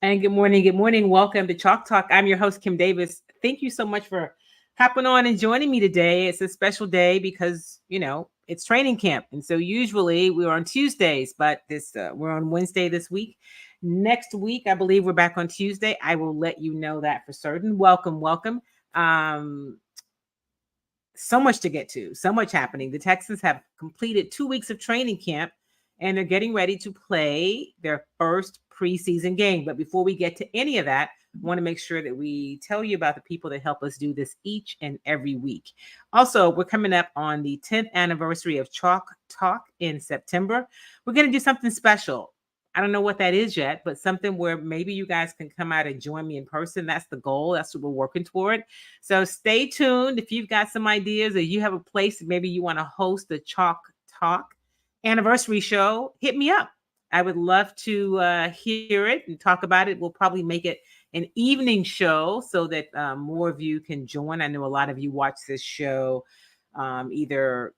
And good morning. Good morning. Welcome to Chalk Talk. I'm your host, Kim Davis. Thank you so much for hopping on and joining me today. It's a special day because, it's training camp. And so usually we're on Tuesdays, but we're on Wednesday this week. Next week, I believe we're back on Tuesday. I will let you know that for certain. Welcome, welcome. Um, so much to get to, so much happening. The Texans have completed 2 weeks of training camp and they're getting ready to play their first preseason game. But before we get to any of that, I want to make sure that we tell you about the people that help us do this each and every week. Also, we're coming up on the 10th anniversary of Chalk Talk in September. We're going to do something special. I don't know what that is yet, but something where maybe you guys can come out and join me in person. That's the goal. That's what we're working toward. So stay tuned. If you've got some ideas or you have a place that maybe you want to host the Chalk Talk anniversary show, hit me up. I would love to hear it and talk about it. We'll probably make it an evening show so that more of you can join. I know a lot of you watch this show either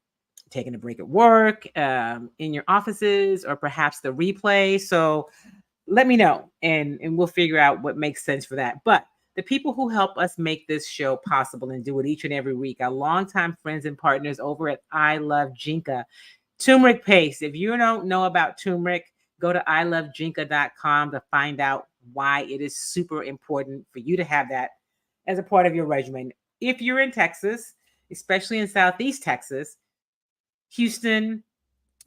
taking a break at work, in your offices, or perhaps the replay. So let me know and we'll figure out what makes sense for that. But the people who help us make this show possible and do it each and every week are longtime friends and partners over at I Love Jinka. Turmeric paste. If you don't know about turmeric, go to ilovejinka.com to find out why it is super important for you to have that as a part of your regimen. If you're in Texas, especially in Southeast Texas, Houston,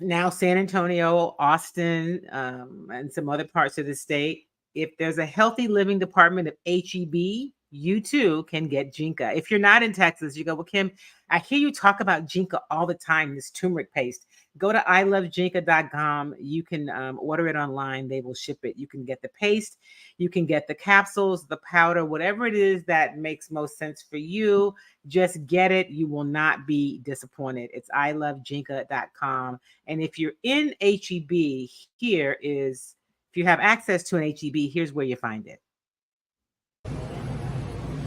now San Antonio, Austin, and some other parts of the state, if there's a healthy living department of HEB, you too can get Jinka. If you're not in Texas, you go, well, Kim, I hear you talk about Jinka all the time, this turmeric paste. Go to ilovejinka.com. You can order it online. They will ship it. You can get the paste. You can get the capsules, the powder, whatever it is that makes most sense for you. Just get it. You will not be disappointed. It's ilovejinka.com. And if you're in HEB, if you have access to an HEB, here's where you find it.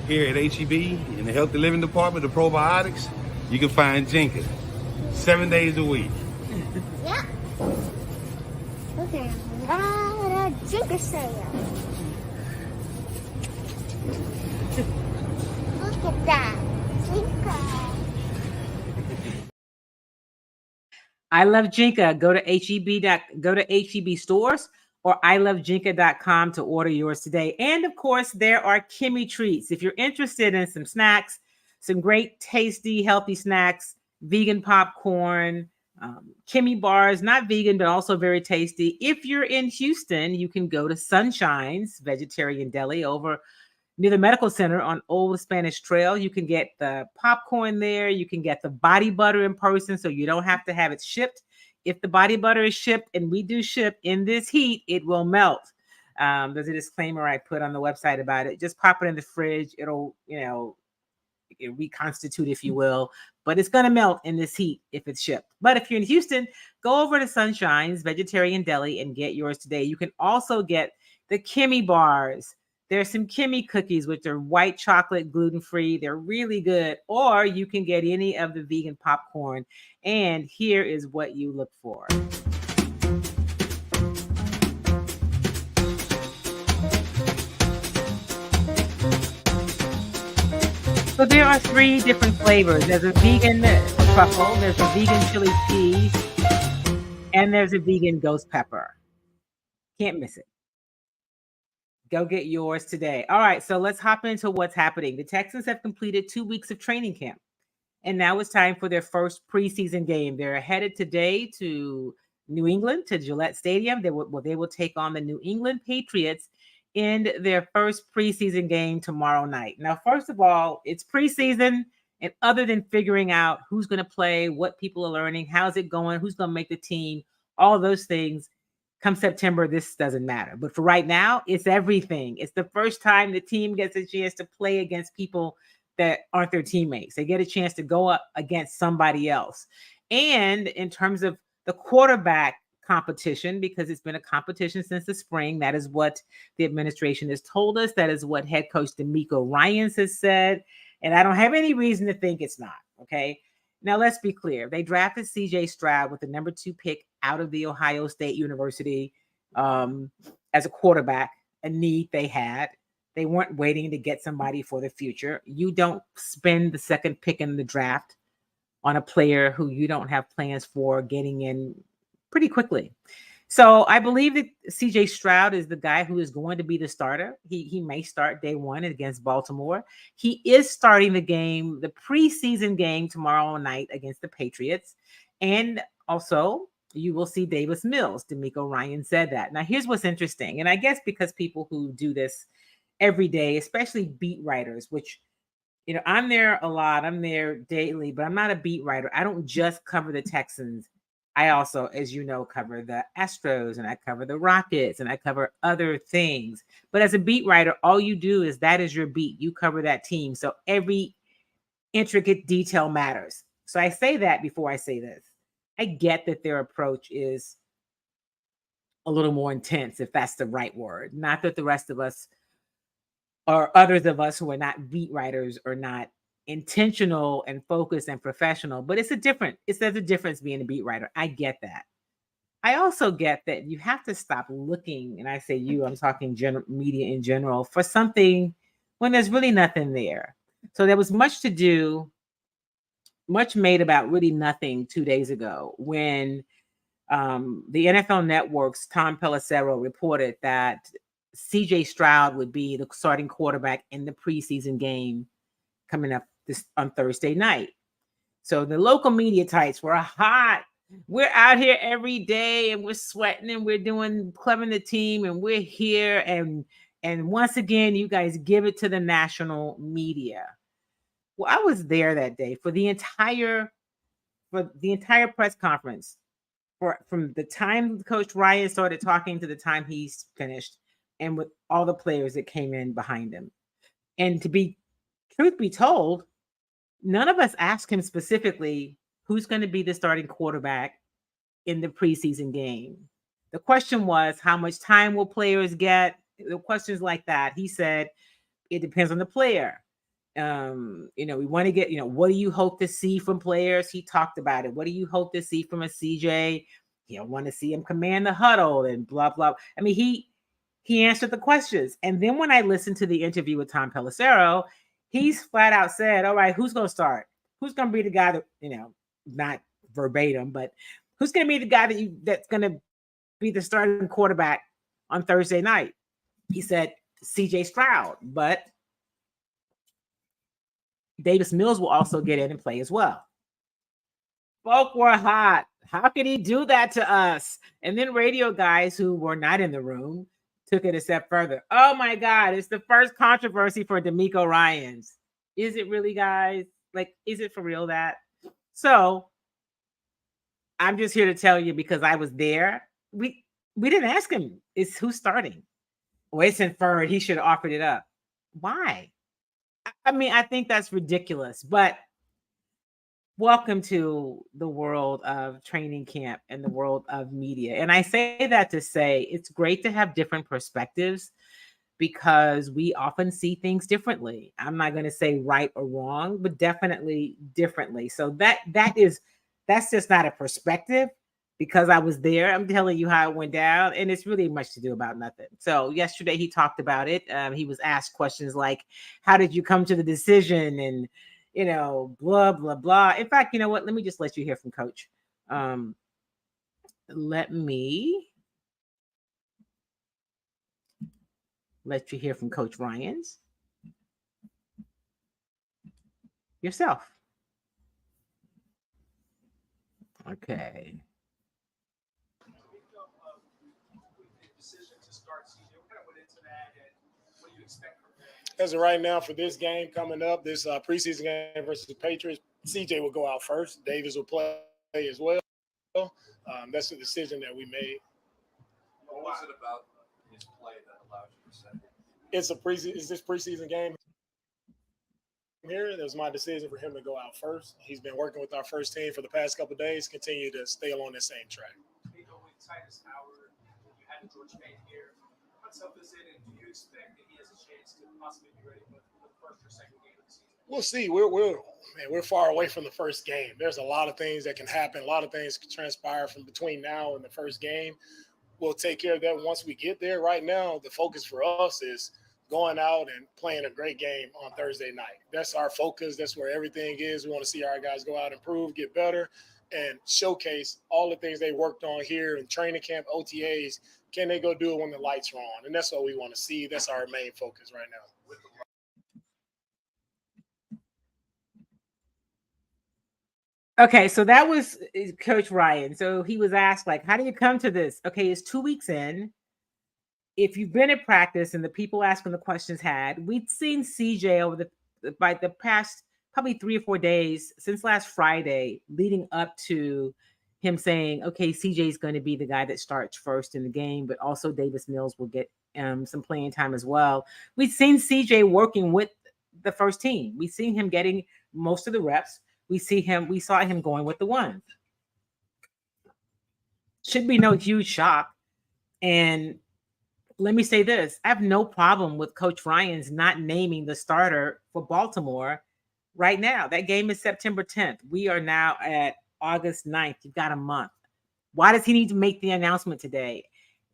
Here at HEB, in the Healthy Living Department, the probiotics, you can find Jinka 7 days a week. Yeah. Look at a lot of Jinka sale. Look at that. Jinka. I love Jinka. Go to HEB stores or ilovejinka.com to order yours today. And of course, there are Kimmy treats. If you're interested in some snacks, some great, tasty, healthy snacks, vegan popcorn, Kimmy bars, not vegan, but also very tasty. If you're in Houston, you can go to Sunshine's Vegetarian Deli over near the medical center on Old Spanish Trail. You can get the popcorn there. You can get the body butter in person, so you don't have to have it shipped. If the body butter is shipped, and we do ship in this heat, it will melt. There's a disclaimer I put on the website about it. Just pop it in the fridge. It'll, reconstitute, if you will, but it's going to melt in this heat if it's shipped. But if you're in Houston, go over to Sunshine's Vegetarian Deli and get yours today. You can also get the Kimmy bars. There's some Kimmy cookies, which are white chocolate, gluten-free. They're really good. Or you can get any of the vegan popcorn. And here is what you look for. So there are 3 different flavors. There's a vegan truffle, there's a vegan chili cheese, and there's a vegan ghost pepper. Can't miss it. Go get yours today. All right, so let's hop into what's happening. The Texans have completed 2 weeks of training camp, and now it's time for their first preseason game. They're headed today to New England, to Gillette Stadium. They will take on the New England Patriots in their first preseason game tomorrow night. Now, first of all, it's preseason, and other than figuring out who's going to play, what people are learning, how's it going, who's going to make the team, all those things, come September, this doesn't matter. But for right now, it's everything. It's the first time the team gets a chance to play against people that aren't their teammates. They get a chance to go up against somebody else. And in terms of the quarterback competition, because it's been a competition since the spring, that is what the administration has told us. That is what head coach DeMeco Ryans has said. And I don't have any reason to think it's not. Okay. Now, let's be clear. They drafted CJ Stroud with the number 2 pick out of the Ohio State University as a quarterback. a need they had. They weren't waiting to get somebody for the future. You don't spend the second pick in the draft on a player who you don't have plans for getting in pretty quickly. So I believe that CJ Stroud is the guy who is going to be the starter. He may start day one against Baltimore. He is starting the preseason game tomorrow night against the Patriots. And also, you will see Davis Mills. DeMeco Ryans said that. Now, here's what's interesting. And I guess because people who do this every day, especially beat writers, which, I'm there a lot. I'm there daily, but I'm not a beat writer. I don't just cover the Texans. I also, as you know, cover the Astros, and I cover the Rockets, and I cover other things. But as a beat writer, all you do is that is your beat. You cover that team. So every intricate detail matters. So I say that before I say this. I get that their approach is a little more intense, if that's the right word. Not that the rest of us or others of us who are not beat writers are not intentional and focused and professional, but there's a difference being a beat writer. I get that. I also get that you have to stop looking, and I say I'm talking media in general, for something when there's really nothing there. So there was much made about really nothing 2 days ago when the NFL Network's Tom Pelissero reported that CJ Stroud would be the starting quarterback in the preseason game coming up on Thursday night. So the local media types were hot. We're out here every day and we're sweating and we're doing covering the team and we're here. And once again, you guys give it to the national media. Well, I was there that day for the entire press conference from the time Coach Ryan started talking to the time he's finished, and with all the players that came in behind him. And truth be told, none of us asked him specifically who's going to be the starting quarterback in the preseason game. The question was, how much time will players get? The questions like that. He said, it depends on the player. We want to get, what do you hope to see from players? He talked about it. What do you hope to see from a CJ? Want to see him command the huddle and blah, blah. I mean, he answered the questions. And then when I listened to the interview with Tom Pelissero, he's flat out said, all right, who's going to start? Who's going to be the guy that, not verbatim, but who's going to be the guy that's going to be the starting quarterback on Thursday night? He said CJ Stroud, but Davis Mills will also get in and play as well. Folk were hot. How could he do that to us? And then radio guys who were not in the room took it a step further. Oh my God, it's the first controversy for DeMeco Ryans. Is it really, guys? Like, is it for real that? So I'm just here to tell you, because I was there. We didn't ask him, is who's starting? Well, it's inferred he should have offered it up. Why? I mean, I think that's ridiculous, but welcome to the world of training camp and the world of media. And I say that to say it's great to have different perspectives, because we often see things differently. I'm not going to say right or wrong, but definitely differently. So that's just not a perspective, because I was there. I'm telling you how it went down, and it's really much to do about nothing. So yesterday he talked about it. He was asked questions like, how did you come to the decision? And, blah, blah, blah. In fact, you know what? Let me just let you hear from Coach. Let you hear from Coach Ryans yourself. Okay. As of right now, for this game coming up, this preseason game versus the Patriots, CJ will go out first. Davis will play as well. That's the decision that we made. What was it about his play that allowed you to say? It's this preseason game here. It was my decision for him to go out first. He's been working with our first team for the past couple of days. Continue to stay along that same track. Titus Howard, you had George Payne here. How tough is it, and do you expect that he has a chance to possibly be ready for the first or second game of the season? We'll see. We're far away from the first game. There's a lot of things that can happen. A lot of things can transpire from between now and the first game. we'll take care of that once we get there. Right now, the focus for us is going out and playing a great game on Thursday night. That's our focus. That's where everything is. We want to see our guys go out and improve, get better, and showcase all the things they worked on here in training camp, OTAs. Can they go do it when the lights are on? And that's what we want to see. That's our main focus right now. Okay, so that was Coach Ryan. So he was asked, like, how do you come to this? Okay, it's 2 weeks in. If you've been at practice and the people asking the questions we'd seen CJ over the past probably 3 or 4 days since last Friday, leading up to him saying, okay, CJ is going to be the guy that starts first in the game, but also Davis Mills will get some playing time as well. We'd seen CJ working with the first team. We've seen him getting most of the reps. We saw him going with the ones. Should be no huge shock. And let me say this. I have no problem with Coach Ryans not naming the starter for Baltimore right now. That game is September 10th. We are now at August 9th. You've got a month. Why does he need to make the announcement today?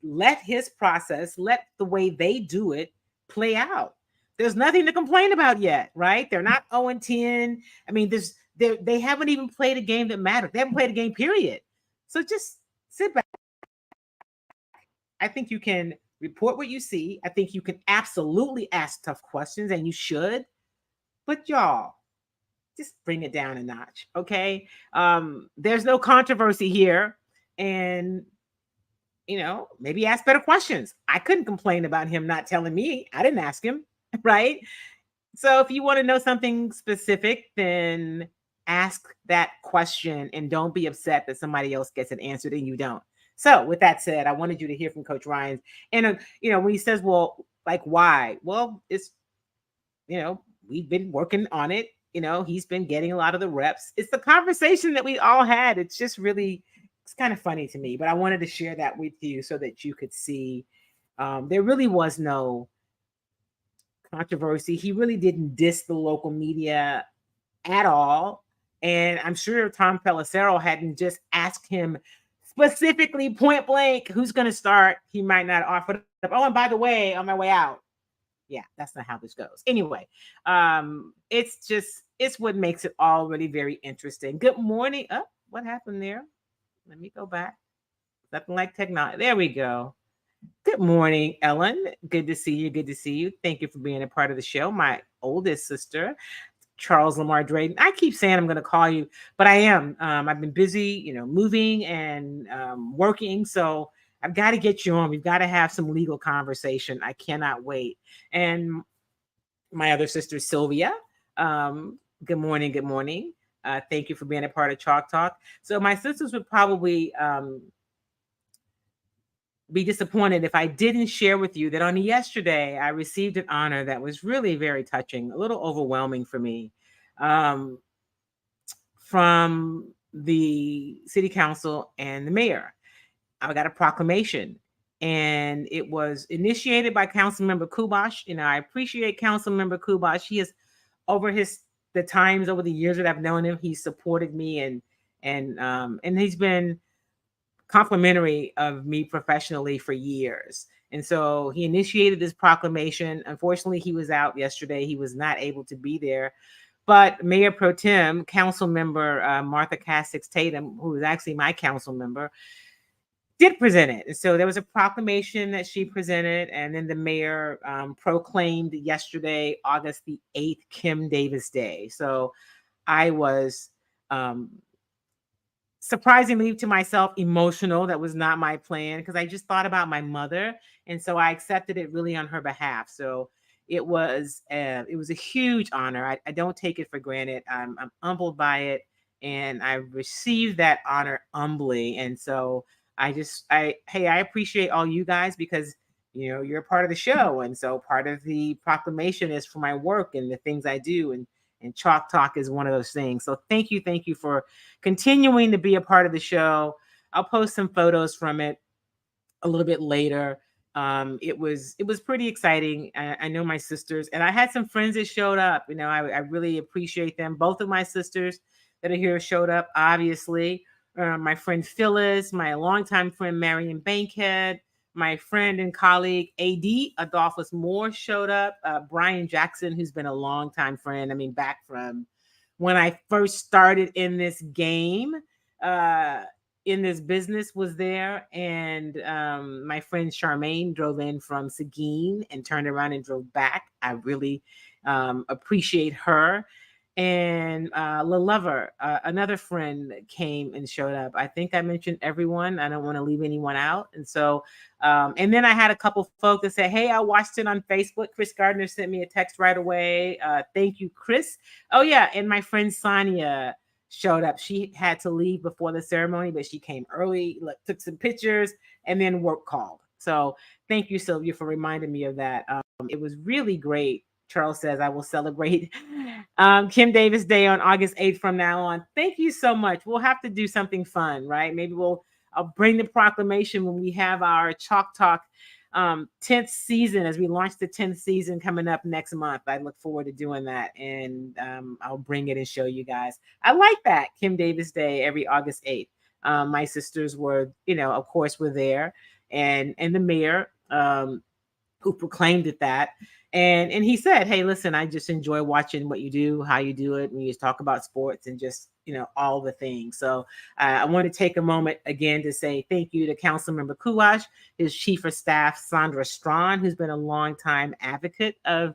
Let his process, let the way they do it play out. There's nothing to complain about yet, right? They're not 0-10. I mean, they haven't even played a game that mattered. They haven't played a game, period. So just sit back. I think you can report what you see. I think you can absolutely ask tough questions, and you should. But y'all, just bring it down a notch, okay? There's no controversy here. And, maybe ask better questions. I couldn't complain about him not telling me. I didn't ask him, right? So if you want to know something specific, then ask that question and don't be upset that somebody else gets it answered and you don't. So with that said, I wanted you to hear from Coach Ryans. And, when he says, well, like, why? Well, it's, we've been working on it. He's been getting a lot of the reps. It's the conversation that we all had. It's just really, it's kind of funny to me, but I wanted to share that with you so that you could see there really was no controversy. He really didn't diss the local media at all. And I'm sure Tom Pelissero hadn't just asked him specifically point blank who's going to start. He might not offer it up. Oh, and by the way, on my way out. Yeah, that's not how this goes. Anyway, it's what makes it all really very interesting. Good morning. Oh, what happened there? Let me go back. Nothing like technology. There we go. Good morning, Ellen. Good to see you. Good to see you. Thank you for being a part of the show. My oldest sister, Charles Lamar Drayton. I keep saying I'm going to call you, but I am. I've been busy, moving and working. So I've got to get you on. We've got to have some legal conversation. I cannot wait. And my other sister, Sylvia. Good morning. Good morning. Thank you for being a part of Chalk Talk. So my sisters would probably be disappointed if I didn't share with you that on yesterday I received an honor that was really very touching, a little overwhelming for me, from the city council and the mayor. I got a proclamation, and it was initiated by Councilmember Kubash. I appreciate Councilmember Kubash. He has, over the years that I've known him, he supported me and he's been complimentary of me professionally for years. And so he initiated this proclamation. Unfortunately, he was out yesterday. He was not able to be there. But Mayor Pro Tem, Council Member Martha Cassix Tatum, who is actually my council member, did present it. And so there was a proclamation that she presented, and then the mayor proclaimed yesterday, August the 8th, Kim Davis Day. So I was surprisingly to myself emotional. That was not my plan, because I just thought about my mother, and so I accepted it really on her behalf. So it was a huge honor. I don't take it for granted. I'm humbled by it, and I received that honor humbly. And so I appreciate all you guys, because you're a part of the show, and so part of the proclamation is for my work and the things I do, and Chalk Talk is one of those things. So thank you for continuing to be a part of the show. I'll post some photos from it a little bit later. It was pretty exciting. I know my sisters, and I had some friends that showed up. I really appreciate them. Both of my sisters that are here showed up, obviously. my friend Phyllis, my longtime friend Marion Bankhead, my friend and colleague AD Adolphus Moore showed up. Brian Jackson, who's been a longtime friend. I mean, back from when I first started in this game, in this business, was there. And my friend Charmaine drove in from Seguin and turned around and drove back. I really appreciate her. And LaLover, another friend, came and showed up. I think I mentioned everyone. I don't want to leave anyone out. And so, and then I had a couple folks that said, hey, I watched it on Facebook. Chris Gardner sent me a text right away. Thank you, Chris. Oh, yeah. And my friend Sonia showed up. She had to leave before the ceremony, but she came early, took some pictures, and then work called. So thank you, Sylvia, for reminding me of that. It was really great. Charles says, I will celebrate Kim Davis Day on August 8th from now on. Thank you so much. We'll have to do something fun, right? Maybe I'll bring the proclamation when we have our Chalk Talk 10th season, as we launch the 10th season coming up next month. I look forward to doing that, and I'll bring it and show you guys. I like that, Kim Davis Day every August 8th. My sisters were, of course, were there, and the mayor who proclaimed it that. And he said, hey, listen, I just enjoy watching what you do, how you do it, when you talk about sports and just, all the things. So I want to take a moment again to say thank you to Councilmember Kuwash, his chief of staff, Sandra Strawn, who's been a longtime advocate of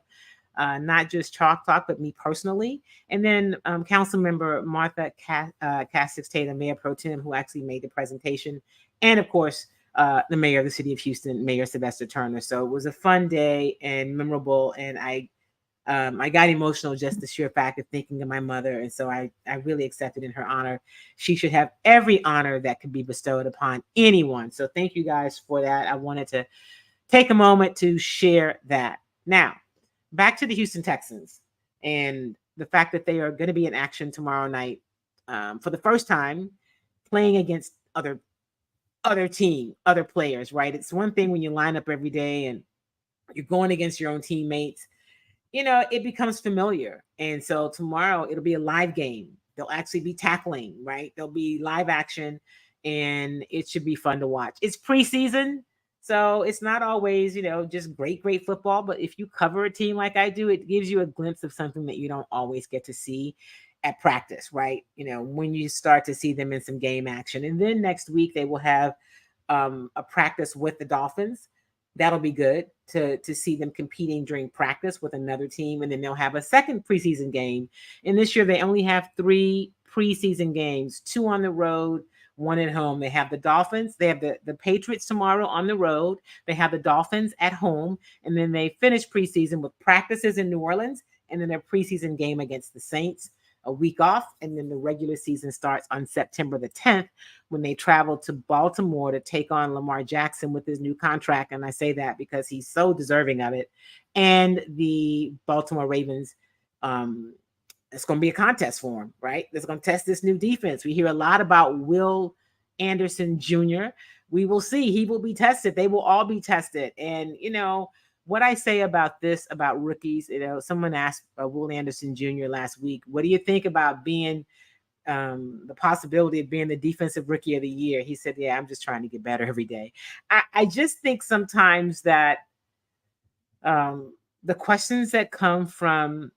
not just Chalk Talk, but me personally. And then Councilmember Martha Cassick Tatum, Mayor Pro Tem, who actually made the presentation. And of course, the mayor of the city of Houston, Mayor Sylvester Turner. So it was a fun day and memorable. And I got emotional just the sheer fact of thinking of my mother. And so I really accepted in her honor. She should have every honor that could be bestowed upon anyone. So thank you guys for that. I wanted to take a moment to share that. Now, back to the Houston Texans and the fact that they are going to be in action tomorrow night for the first time, playing against other players, right? It's one thing when you line up every day and you're going against your own teammates, it becomes familiar. And so tomorrow it'll be a live game. They'll actually be tackling, right? There'll be live action, and it should be fun to watch. It's preseason, so it's not always, just great football. But if you cover a team like I do, it gives you a glimpse of something that you don't always get to see at practice, right? When you start to see them in some game action. And then next week they will have a practice with the Dolphins. That'll be good to see them competing during practice with another team. And then they'll have a second preseason game. And this year they only have 3 preseason games, 2 on the road, 1 at home. They have the Dolphins. They have the Patriots tomorrow on the road. They have the Dolphins at home. And then they finish preseason with practices in New Orleans, and then their preseason game against the Saints, a week off. And then the regular season starts on September the 10th when they travel to Baltimore to take on Lamar Jackson with his new contract. And I say that because he's so deserving of it. And the Baltimore Ravens, it's going to be a contest for him, right? It's going to test this new defense. We hear a lot about Will Anderson Jr. We will see. He will be tested. They will all be tested. And, what I say about this, about rookies, someone asked Will Anderson Jr. last week, what do you think about being the possibility of being the defensive rookie of the year? He said, yeah, I'm just trying to get better every day. I just think sometimes that the questions that come from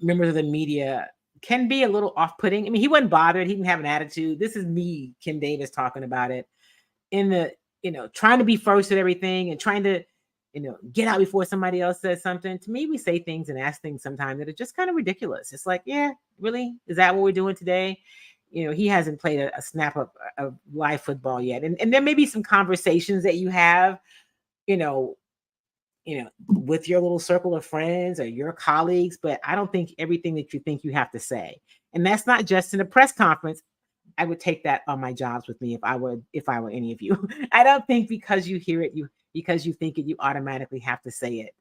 members of the media can be a little off-putting. I mean, he wasn't bothered. He didn't have an attitude. This is me, Kim Davis, talking about it in the, trying to be first at everything and trying to, get out before somebody else says something. To me, we say things and ask things sometimes that are just kind of ridiculous. It's like, yeah, really? Is that what we're doing today? He hasn't played a snap of live football yet. And there may be some conversations that you have, with your little circle of friends or your colleagues, but I don't think everything that you think you have to say. And that's not just in a press conference. I would take that on my jobs with me if I were any of you. I don't think because you hear it, because you think it, you automatically have to say it.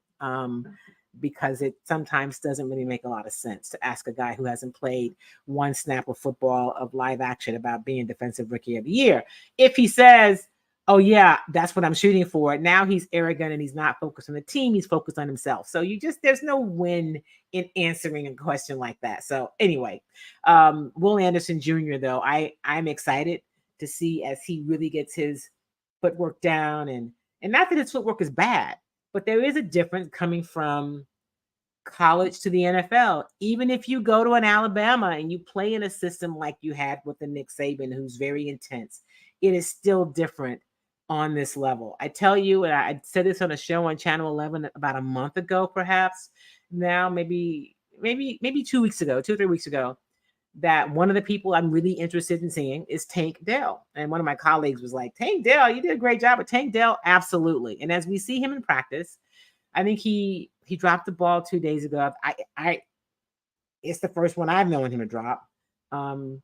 Because it sometimes doesn't really make a lot of sense to ask a guy who hasn't played one snap of football of live action about being defensive rookie of the year. If he says, oh yeah, that's what I'm shooting for. Now he's arrogant and he's not focused on the team. He's focused on himself. So there's no win in answering a question like that. So anyway, Will Anderson Jr. though, I'm excited to see as he really gets his footwork down, and not that his footwork is bad, but there is a difference coming from college to the NFL. Even if you go to an Alabama and you play in a system like you had with the Nick Saban, who's very intense, it is still different on this level. I tell you, and I said this on a show on Channel 11 about a month ago, perhaps now, maybe 2 weeks ago, 2 or 3 weeks ago, that one of the people I'm really interested in seeing is Tank Dell. And one of my colleagues was like, Tank Dell, you did a great job. But Tank Dell, absolutely. And as we see him in practice, I think he dropped the ball 2 days ago. It's the first one I've known him to drop. And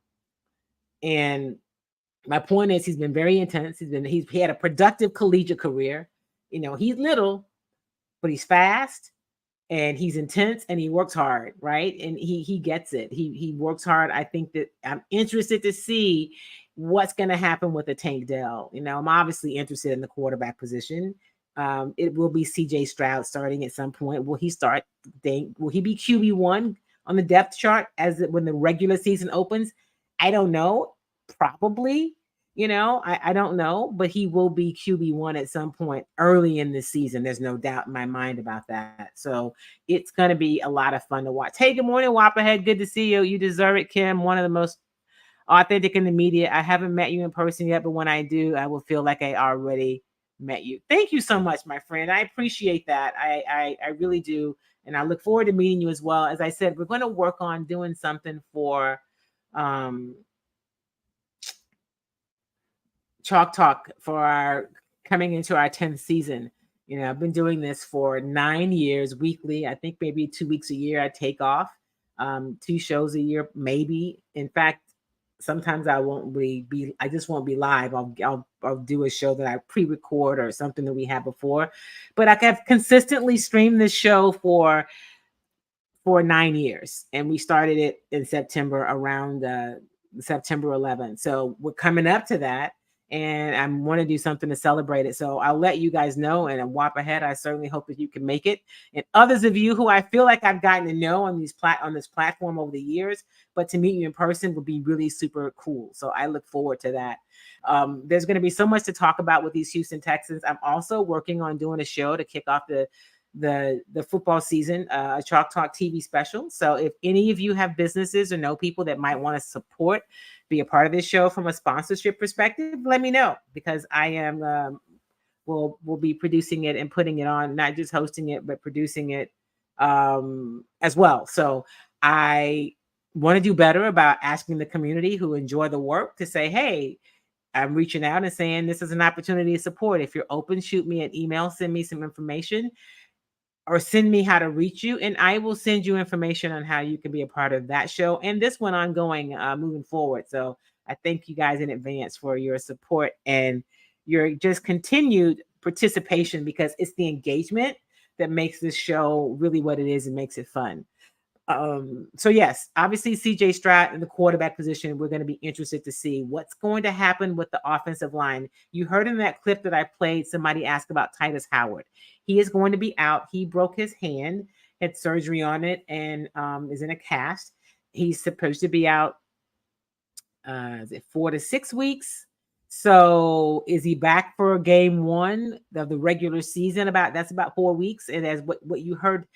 my point is, he's been very intense. He had a productive collegiate career. He's little, but he's fast and he's intense and he works hard, right? And he gets it. He works hard. I think that I'm interested to see what's going to happen with the Tank Dell. I'm obviously interested in the quarterback position. It will be CJ Stroud starting at some point. Will he start? Will he be QB1 on the depth chart when the regular season opens? I don't know. Probably. I don't know, but he will be QB1 at some point early in the season. There's no doubt in my mind about that. So it's going to be a lot of fun to watch. Hey, good morning, Wapahead. Good to see you. You deserve it, Kim. One of the most authentic in the media. I haven't met you in person yet, but when I do, I will feel like I already met you. Thank you so much, my friend. I appreciate that. I really do. And I look forward to meeting you as well. As I said, we're going to work on doing something for Chalk Talk for our coming into our 10th season. I've been doing this for 9 years weekly. I think maybe 2 weeks a year I take off, 2 shows a year, maybe. In fact, sometimes I just won't be live. I'll do a show that I pre-record or something that we had before. But I have consistently streamed this show for 9 years, and we started it in September, around September 11th. So we're coming up to that, and I want to do something to celebrate it. So I'll let you guys know, and a whop ahead. I certainly hope that you can make it. And others of you who I feel like I've gotten to know on this platform over the years, but to meet you in person would be really super cool. So I look forward to that. There's going to be so much to talk about with these Houston Texans. I'm also working on doing a show to kick off the football season, a Chalk Talk TV special. So if any of you have businesses or know people that might want to be a part of this show from a sponsorship perspective, let me know, because I am will be producing it and putting it on, not just hosting it, but producing it as well. So I want to do better about asking the community who enjoy the work to say, hey, I'm reaching out and saying this is an opportunity to support. If you're open, shoot me an email, send me some information, or send me how to reach you, and I will send you information on how you can be a part of that show and this one ongoing moving forward. So I thank you guys in advance for your support and your just continued participation, because it's the engagement that makes this show really what it is and makes it fun. So yes, obviously CJ Stroud in the quarterback position, we're going to be interested to see what's going to happen with the offensive line. You heard in that clip that I played, somebody asked about Titus Howard. He is going to be out. He broke his hand, had surgery on it, and is in a cast. He's supposed to be out, is it 4 to 6 weeks? So is he back for game 1 of the regular season? That's about 4 weeks. And as what you heard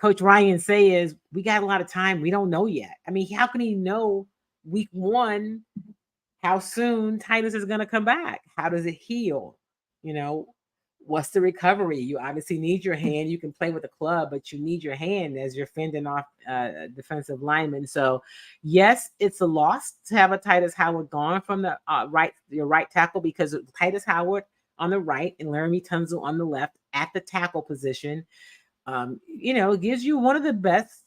Coach Ryan say is, we got a lot of time. We don't know yet. I mean, how can he know week 1 how soon Titus is going to come back? How does it heal? What's the recovery? You obviously need your hand. You can play with the club, but you need your hand as you're fending off defensive linemen. So yes, it's a loss to have a Titus Howard gone from the your right tackle, because Titus Howard on the right and Laramie Tunzel on the left at the tackle position, gives you one of the best,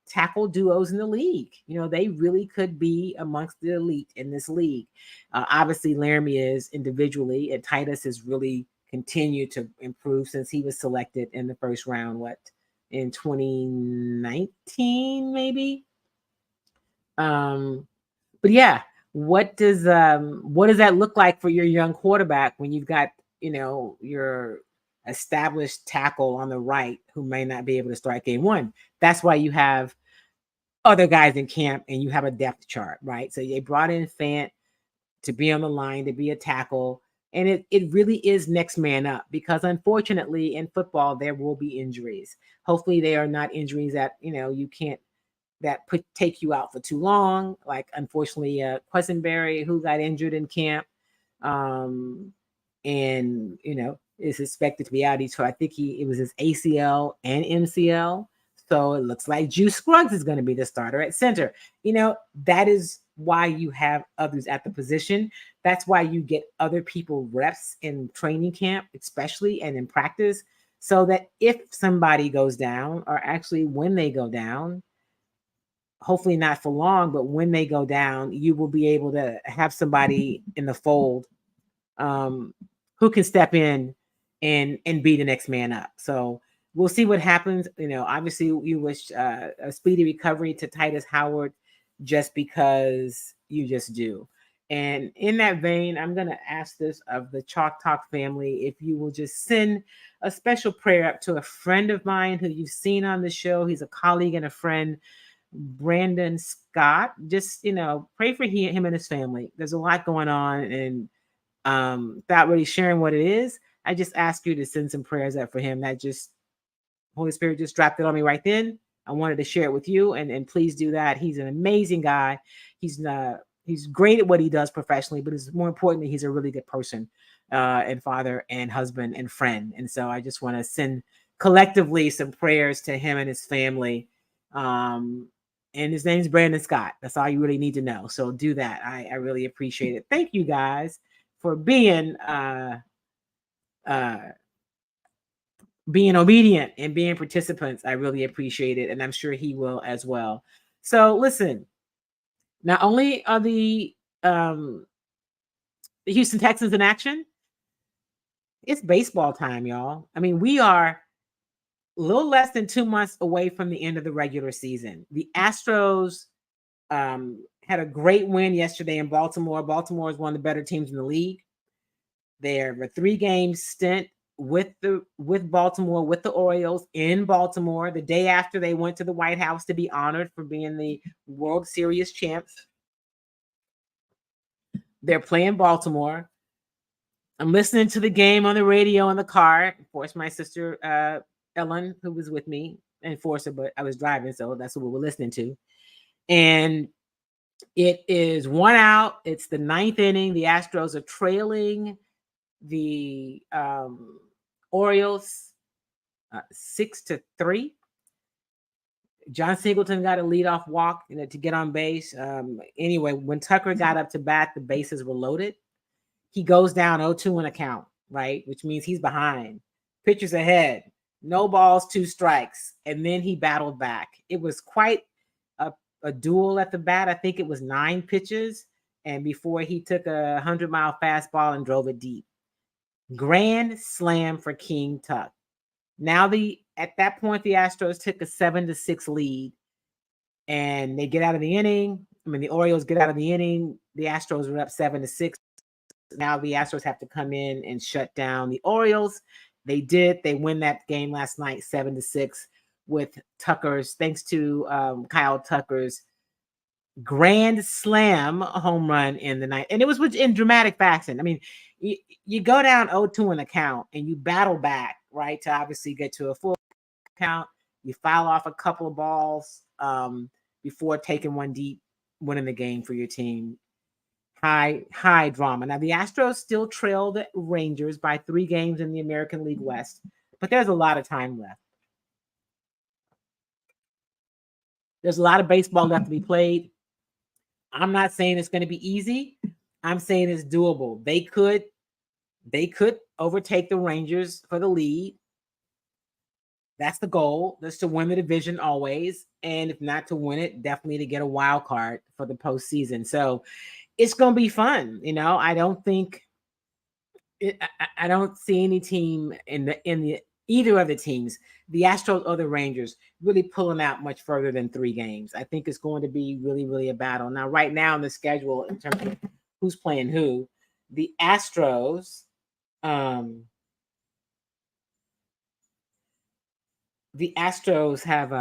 tackle duos in the league. They really could be amongst the elite in this league. Obviously, Laramie is individually, and Titus has really continued to improve since he was selected in the first round, in 2019, maybe. But yeah, what does that look like for your young quarterback when you've got, your established tackle on the right who may not be able to start game one? That's why you have other guys in camp and you have a depth chart, right? So they brought in Fant to be on the line, to be a tackle. And it really is next man up, because unfortunately in football, there will be injuries. Hopefully they are not injuries that, you can't, take you out for too long. Like, unfortunately, Quessenberry, who got injured in camp, and, is expected to be out. I think it was his ACL and MCL. So it looks like Juice Scruggs is going to be the starter at center. That is why you have others at the position. That's why you get other people reps in training camp, especially, and in practice, so that if somebody goes down, or actually when they go down, hopefully not for long, but when they go down, you will be able to have somebody in the fold who can step in and be the next man up. So we'll see what happens. Obviously you wish a speedy recovery to Titus Howard, just because you just do. And in that vein, I'm going to ask this of the Chalk Talk family, if you will just send a special prayer up to a friend of mine who you've seen on the show. He's a colleague and a friend, Brandon Scott. Just, pray for him and his family. There's a lot going on, and without really sharing what it is, I just ask you to send some prayers up for him. That just, Holy Spirit just dropped it on me right then. I wanted to share it with you, and please do that. He's an amazing guy. He's great at what he does professionally, but more importantly, he's a really good person, and father and husband and friend. And so I just want to send collectively some prayers to him and his family. And his name's Brandon Scott. That's all you really need to know. So do that. I really appreciate it. Thank you guys for being obedient and being participants. I really appreciate it. And I'm sure he will as well. So listen, not only are the Houston Texans in action, it's baseball time, y'all. I mean, we are a little less than 2 months away from the end of the regular season. The Astros had a great win yesterday in Baltimore. Baltimore is one of the better teams in the league. They're a 3-game stint with Baltimore, with the Orioles in Baltimore, the day after they went to the White House to be honored for being the World Series champs. They're playing Baltimore. I'm listening to the game on the radio in the car. Of course, my sister Ellen, who was with me, enforcer, but I was driving, so that's what we were listening to. And it is 1 out. It's the 9th inning. The Astros are trailing the Orioles 6-3. John Singleton got a leadoff walk to get on base. Anyway, when Tucker got up to bat, the bases were loaded. He goes down 0-2 in a count, right? Which means he's behind. Pitcher's ahead. No balls, 2 strikes. And then he battled back. It was quite a duel at the bat. I think it was 9 pitches. And before he took a 100-mile fastball and drove it deep. Grand slam for King Tuck. Now at that point, the Astros took a 7-6 lead. And they get out of the inning. The Orioles get out of the inning. The Astros were up 7-6. Now the Astros have to come in and shut down the Orioles. They did. They win that game last night, 7-6, with Tucker's, thanks to Kyle Tucker's grand slam home run in the night. And it was in dramatic fashion. I mean, you go down 0-2 in a count and you battle back, right, to obviously get to a full count. You foul off a couple of balls before taking one deep, winning the game for your team. High drama. Now, the Astros still trail the Rangers by 3 games in the American League West, but there's a lot of time left. There's a lot of baseball left to be played. I'm not saying it's going to be easy. I'm saying it's doable. They could overtake the Rangers for the lead. That's the goal. That's to win the division always. And if not to win it, definitely to get a wild card for the postseason. So it's going to be fun. I don't see any team in either of the teams the Astros or the Rangers really pulling out much further than 3 games. I think it's going to be really, really a battle. Now, right now in the schedule, in terms of who's playing who, the Astros, have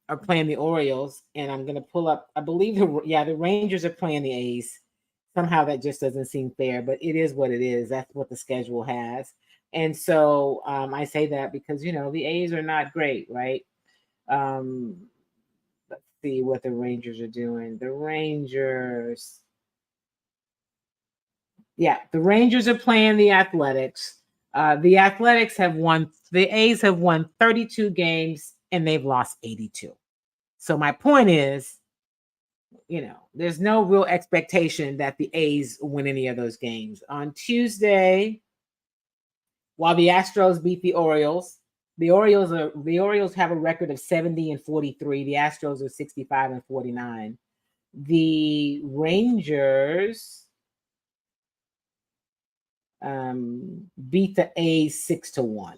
are playing the Orioles, and I'm going to pull up. I believe the Rangers are playing the A's. Somehow that just doesn't seem fair, but it is what it is. That's what the schedule has. And so I say that because, the A's are not great, right? Let's see what the Rangers are doing. The Rangers are playing the Athletics. The Athletics the A's have won 32 games and they've lost 82. So my point is, there's no real expectation that the A's win any of those games. On Tuesday, while the Astros beat the Orioles, the Orioles have a record of 70-43. The Astros are 65-49. The Rangers beat the A's 6-1.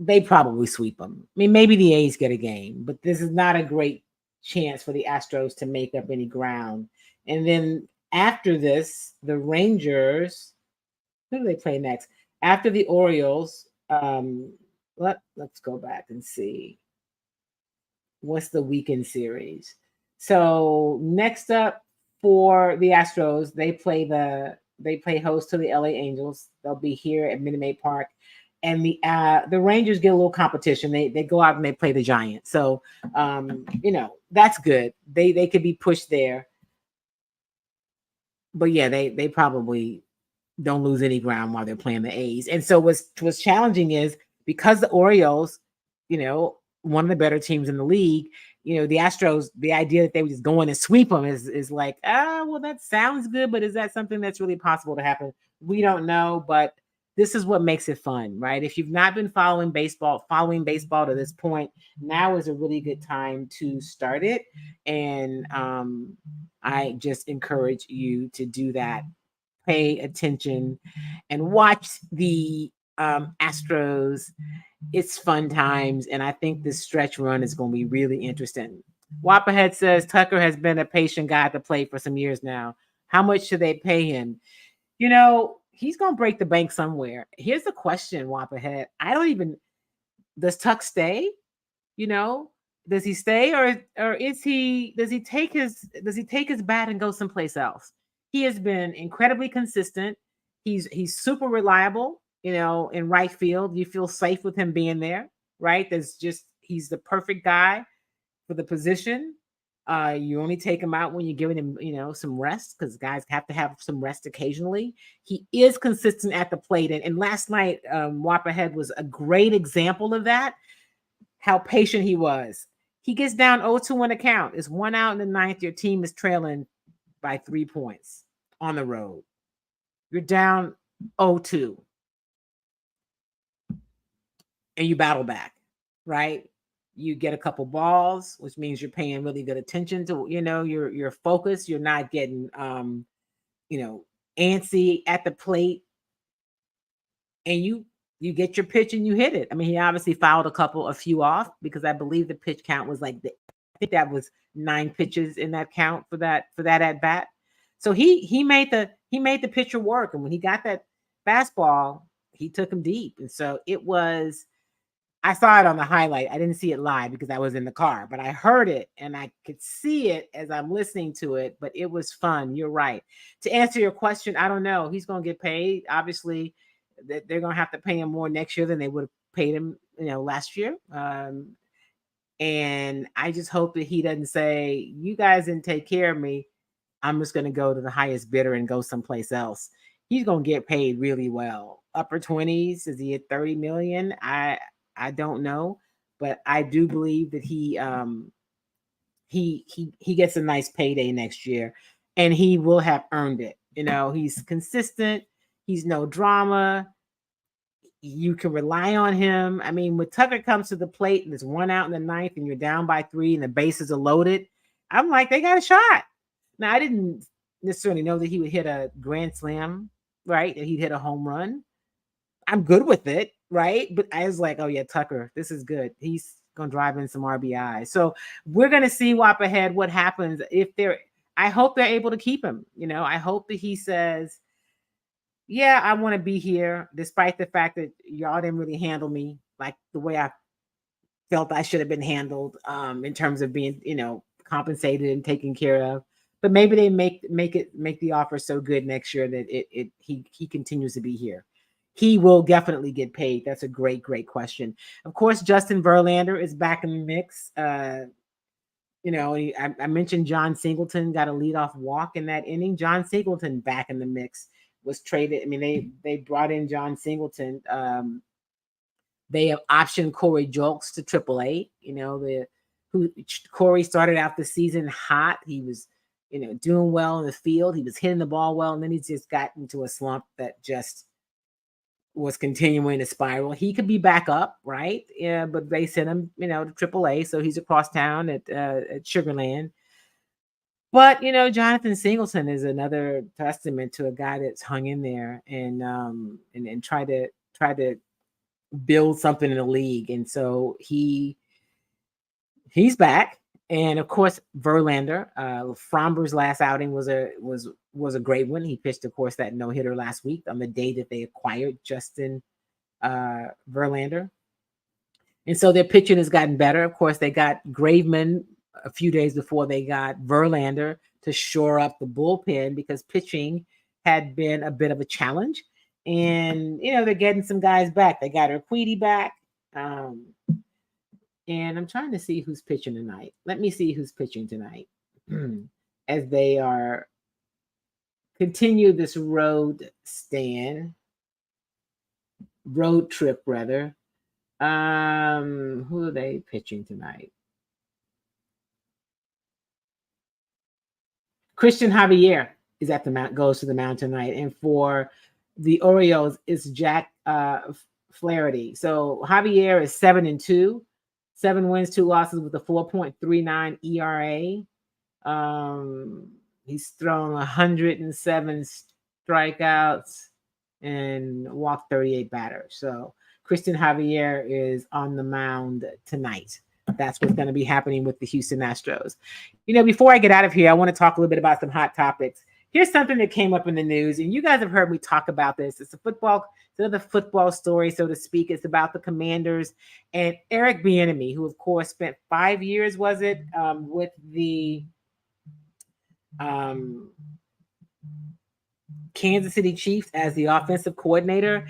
They probably sweep them. I mean, maybe the A's get a game, but this is not a great chance for the Astros to make up any ground. And then after this, the Rangers, who do they play next? After the Orioles, let's go back and see what's the weekend series. So next up for the Astros, they play host to the LA Angels. They'll be here at Minute Maid Park. And the Rangers get a little competition. They go out and they play the Giants. So, that's good. They could be pushed there. But yeah, they probably don't lose any ground while they're playing the A's. And so what's challenging is because the Orioles, one of the better teams in the league, the Astros, the idea that they would just go in and sweep them is like, well, that sounds good, but is that something that's really possible to happen? We don't know, but this is what makes it fun, right? If you've not been following baseball to this point, now is a really good time to start it. And I just encourage you to do that. Pay attention and watch the Astros. It's fun times, and I think this stretch run is going to be really interesting. Wapahead says Tucker has been a patient guy at the plate for some years now. How much should they pay him? He's going to break the bank somewhere. Here's the question, Wapahead. Does Tuck stay? Does he stay or does he take his bat and go someplace else? He has been incredibly consistent. He's super reliable, in right field. You feel safe with him being there, right? He's the perfect guy for the position. You only take him out when you're giving him, some rest, because guys have to have some rest occasionally. He is consistent at the plate. And last night, Wapahead was a great example of that, how patient he was. He gets down 0-2 in a count. It's 1 out in the 9th. Your team is trailing by 3 points on the road. You're down 0-2. And you battle back, right? You get a couple balls, which means you're paying really good attention to, your focus. You're not getting, antsy at the plate. And you get your pitch and you hit it. I mean, he obviously fouled a few off, because I believe the pitch count was I think that was 9 pitches in that count for that at bat. So he made the pitcher work. And when he got that fastball, he took him deep. And so I saw it on the highlight. I didn't see it live because I was in the car, but I heard it and I could see it as I'm listening to it, but it was fun. You're right. To answer your question, I don't know. He's going to get paid. Obviously, they're going to have to pay him more next year than they would have paid him, last year. And I just hope that he doesn't say, you guys didn't take care of me. I'm just going to go to the highest bidder and go someplace else. He's going to get paid really well. Upper 20s. Is he at 30 million? I don't know, but I do believe that he gets a nice payday next year, and he will have earned it. He's consistent. He's no drama. You can rely on him. I mean, when Tucker comes to the plate and there's 1 out in the 9th and you're down by 3 and the bases are loaded, I'm like, they got a shot. Now, I didn't necessarily know that he would hit a grand slam, right? That he'd hit a home run. I'm good with it, right? But I was like, oh yeah, Tucker, this is good. He's gonna drive in some RBI. So we're gonna see Whop ahead what happens if they're. I hope they're able to keep him. I hope that he says, yeah, I want to be here, despite the fact that y'all didn't really handle me like the way I felt I should have been handled in terms of being, compensated and taken care of. But maybe they make the offer so good next year that he continues to be here. He will definitely get paid. That's a great question. Of course, Justin Verlander is back in the mix. I mentioned John Singleton got a leadoff walk in that inning. John Singleton back in the mix, was traded. I mean, they brought in John Singleton. They have optioned Corey Julks to AAA. Corey started out the season hot. He was, doing well in the field. He was hitting the ball well, and then he just got into a slump that just was continuing to spiral. He could be back up, right? Yeah, but they sent him, to AAA, so he's across town at Sugarland. But Jonathan Singleton is another testament to a guy that's hung in there and try to build something in the league. And so he's back. And of course, Verlander, Fromber's last outing was a great one. He pitched, of course, that no-hitter last week on the day that they acquired Justin Verlander. And so their pitching has gotten better. Of course, they got Graveman a few days before they got Verlander to shore up the bullpen because pitching had been a bit of a challenge. And, they're getting some guys back. They got Urquidy back. And I'm trying to see who's pitching tonight. Let me see who's pitching tonight as they continue this road trip rather. Who are they pitching tonight? Christian Javier is at the mount, goes to the mound tonight. And for the Orioles, it's Jack Flaherty. So Javier is 7-2. 7 wins, 2 losses with a 4.39 ERA. He's thrown 107 strikeouts and walked 38 batters. So Christian Javier is on the mound tonight. That's what's going to be happening with the Houston Astros. Before I get out of here, I want to talk a little bit about some hot topics. Here's something that came up in the news, and you guys have heard me talk about this. It's another football story, so to speak. It's about the Commanders and Eric Bieniemy, who, of course, spent 5 years, with the Kansas City Chiefs as the offensive coordinator,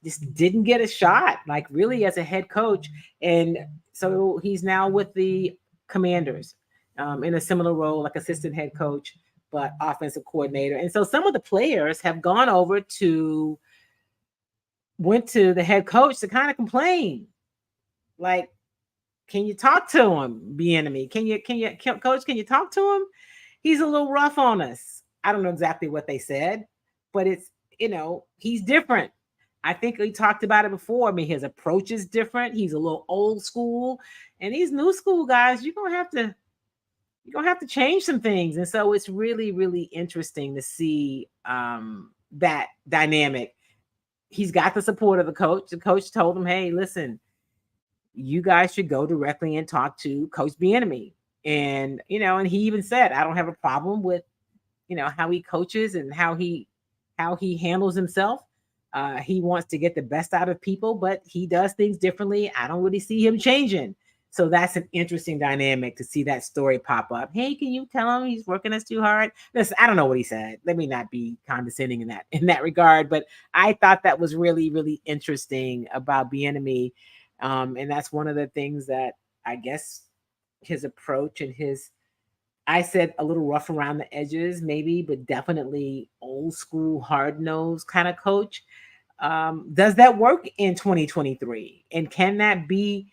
just didn't get a shot, really, as a head coach. And so he's now with the Commanders in a similar role, like assistant head coach, but offensive coordinator. And so some of the players have went to the head coach to kind of complain. Can you talk to him, Bieniemy? Coach, can you talk to him? He's a little rough on us. I don't know exactly what they said, but it's, he's different. I think we talked about it before. I mean, his approach is different. He's a little old school, and these new school guys, you're going to have to change some things. And so it's really, really interesting to see that dynamic. He's got the support of the coach. The coach told him, hey, listen, you guys should go directly and talk to Coach Bieniemy. And, and he even said, I don't have a problem with, how he coaches and how he handles himself. He wants to get the best out of people, but he does things differently. I don't really see him changing. So that's an interesting dynamic to see that story pop up. Hey, can you tell him he's working us too hard? Listen, I don't know what he said. Let me not be condescending in that regard, but I thought that was really, really interesting about Bieniemy. And that's one of the things that I guess his approach and I said a little rough around the edges, maybe, but definitely old school, hard-nosed kind of coach. Does that work in 2023? And can that be?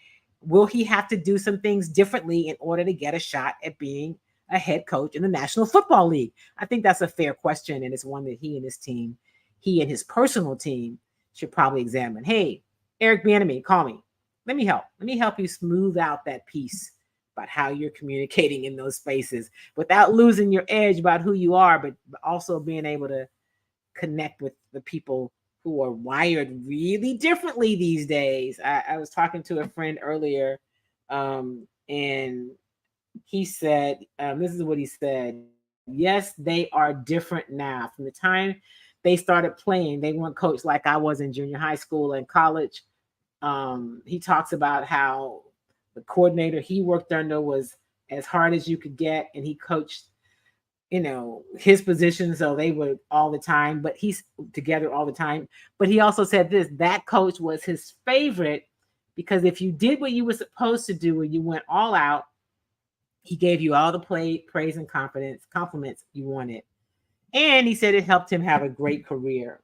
Will he have to do some things differently in order to get a shot at being a head coach in the National Football League? I think that's a fair question, and it's one that he and his personal team should probably examine. Hey, Eric Bieniemy, call me. Let me help. Let me help you smooth out that piece about how you're communicating in those spaces without losing your edge about who you are, but also being able to connect with the people who are wired really differently these days. I was talking to a friend earlier, and he said, this is what he said. Yes, they are different now. From the time they started playing, they weren't coached like I was in junior high school and college. He talks about how the coordinator he worked under was as hard as you could get, and he coached, his position, so they were all the time, but he's together all the time. But he also said this, that coach was his favorite because if you did what you were supposed to do and you went all out, he gave you all the praise and compliments you wanted. And he said it helped him have a great career.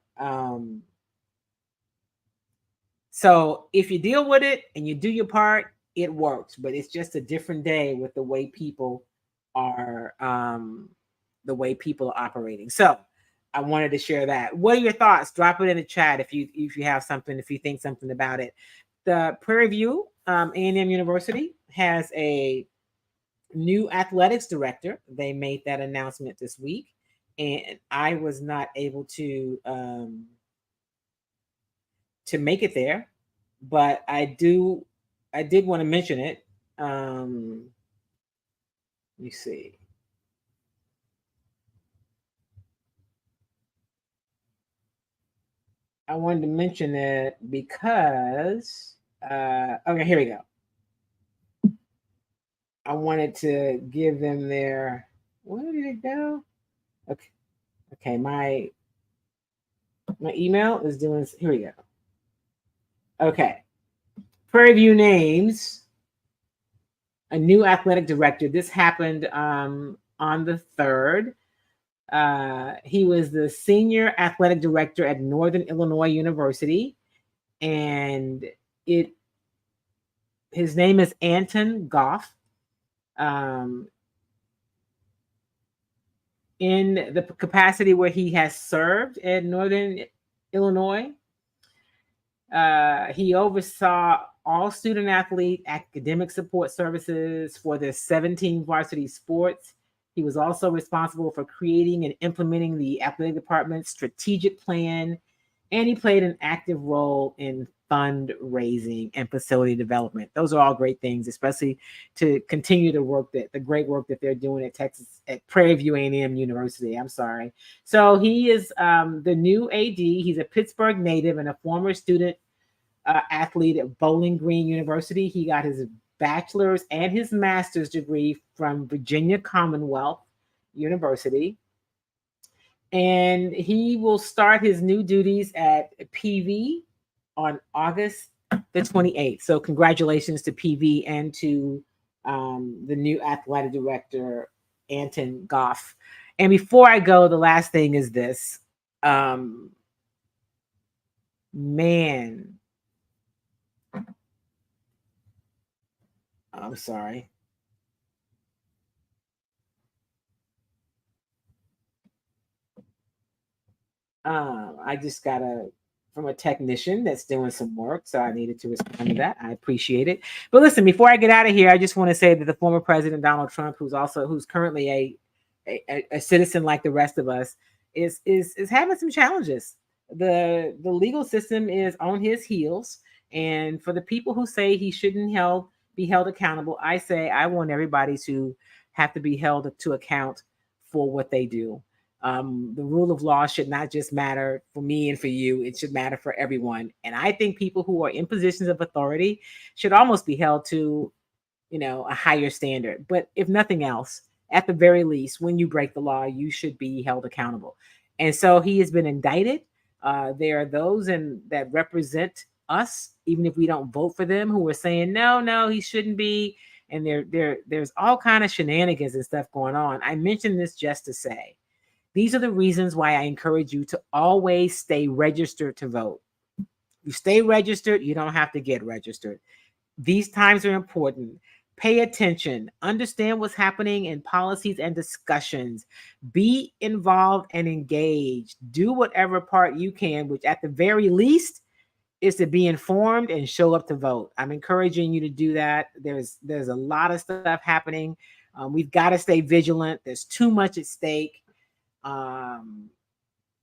So if you deal with it and you do your part, it works. But it's just a different day with the way people are operating. So I wanted to share that. What are your thoughts? Drop it in the chat if you have something, if you think something about it. The Prairie View A&M University has a new athletics director. They made that announcement this week, and I was not able to make it there, but I did want to mention it. Let me see. I wanted to mention it because okay, here we go. I wanted to give them their, where did it go? Okay, my email is doing, here we go. Okay. Prairie View names a new athletic director. This happened on the 3rd. He was the senior athletic director at Northern Illinois University, and his name is Anton Goff. In the capacity where he has served at Northern Illinois, he oversaw all student athlete academic support services for the 17 varsity sports. He was also responsible for creating and implementing the athletic department's strategic plan, and he played an active role in fundraising and facility development. Those are all great things, especially to continue the great work that they're doing at Texas, at Prairie View A&M University. I'm sorry. So he is the new AD. He's a Pittsburgh native and a former student athlete at Bowling Green University. He got his bachelor's and his master's degree from Virginia Commonwealth University. And he will start his new duties at PV on August the 28th. So congratulations to PV and to the new athletic director, Anton Goff. And before I go, the last thing is this. Man, I'm sorry. I just got from a technician that's doing some work, so I needed to respond to that. I appreciate it. But listen, before I get out of here, I just want to say that the former president, Donald Trump, who's currently a citizen like the rest of us, is having some challenges. The legal system is on his heels, and for the people who say he shouldn't be held accountable, I say I want everybody to have to be held to account for what they do. The rule of law should not just matter for me and for you. It should matter for everyone. And I think people who are in positions of authority should almost be held to, a higher standard. But if nothing else, at the very least, when you break the law, you should be held accountable. And so he has been indicted. There are those that represent us, even if we don't vote for them, who are saying, no, he shouldn't be. And there's all kind of shenanigans and stuff going on. I mentioned this just to say, these are the reasons why I encourage you to always stay registered to vote. You stay registered, you don't have to get registered. These times are important. Pay attention. Understand what's happening in policies and discussions. Be involved and engaged. Do whatever part you can, which at the very least is to be informed and show up to vote. I'm encouraging you to do that. There's a lot of stuff happening. We've got to stay vigilant. There's too much at stake.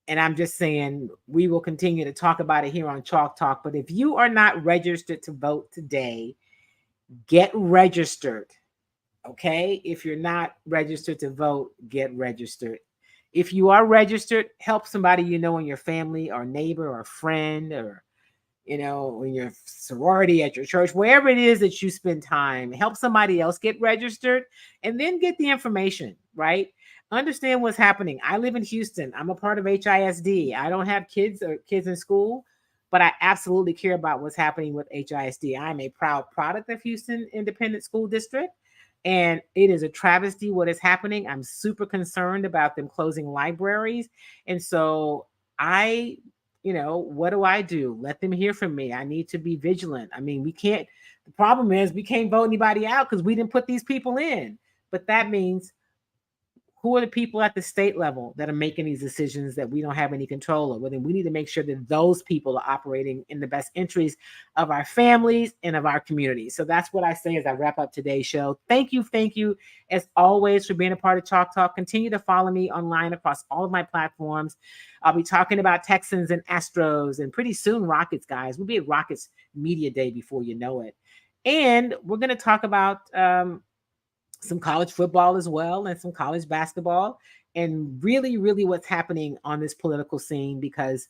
And I'm just saying we will continue to talk about it here on Chalk Talk. But if you are not registered to vote today, get registered. Okay? If you're not registered to vote, get registered. If you are registered, help somebody you know in your family or neighbor or friend or, in your sorority, at your church, wherever it is that you spend time, help somebody else get registered and then get the information, right? Understand what's happening. I live in Houston. I'm a part of HISD. I don't have kids in school, but I absolutely care about what's happening with HISD. I'm a proud product of Houston Independent School District, and it is a travesty what is happening. I'm super concerned about them closing libraries. And so what do I do? Let them hear from me. I need to be vigilant. I mean, the problem is we can't vote anybody out because we didn't put these people in. But that means, who are the people at the state level that are making these decisions that we don't have any control over? Then we need to make sure that those people are operating in the best interests of our families and of our communities. So that's what I say as I wrap up today's show. Thank you, as always, for being a part of Chalk Talk. Continue to follow me online across all of my platforms. I'll be talking about Texans and Astros, and pretty soon Rockets, guys. We'll be at Rockets Media Day before you know it. And we're going to talk about some college football as well, and some college basketball, and really, really what's happening on this political scene, because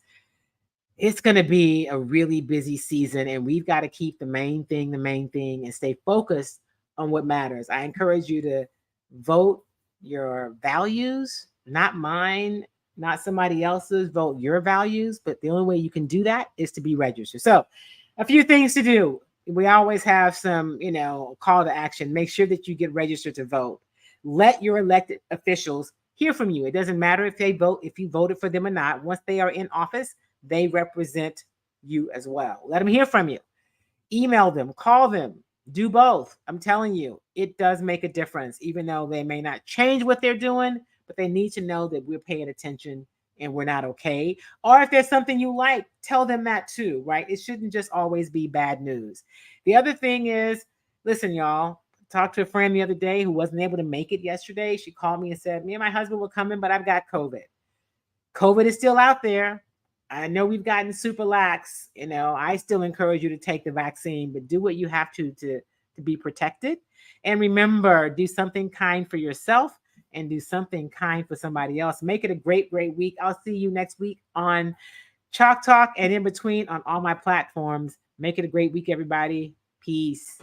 it's going to be a really busy season, and we've got to keep the main thing, and stay focused on what matters. I encourage you to vote your values, not mine, not somebody else's. Vote your values, but the only way you can do that is to be registered. So a few things to do. We always have some, call to action. Make sure that you get registered to vote. Let your elected officials hear from you. It doesn't matter if you voted for them or not. Once they are in office, they represent you as well. Let them hear from you. Email them, call them, do both. I'm telling you, it does make a difference, even though they may not change what they're doing, but they need to know that we're paying attention and we're not okay. Or if there's something you like, tell them that too, right? It shouldn't just always be bad news. The other thing is, listen, y'all, talked to a friend the other day who wasn't able to make it yesterday. She called me and said, me and my husband were coming, but I've got COVID. COVID is still out there. I know we've gotten super lax. I still encourage you to take the vaccine, but do what you have to be protected. And remember, do something kind for yourself and do something kind for somebody else. Make it a great, great week. I'll see you next week on Chalk Talk and in between on all my platforms. Make it a great week, everybody. Peace.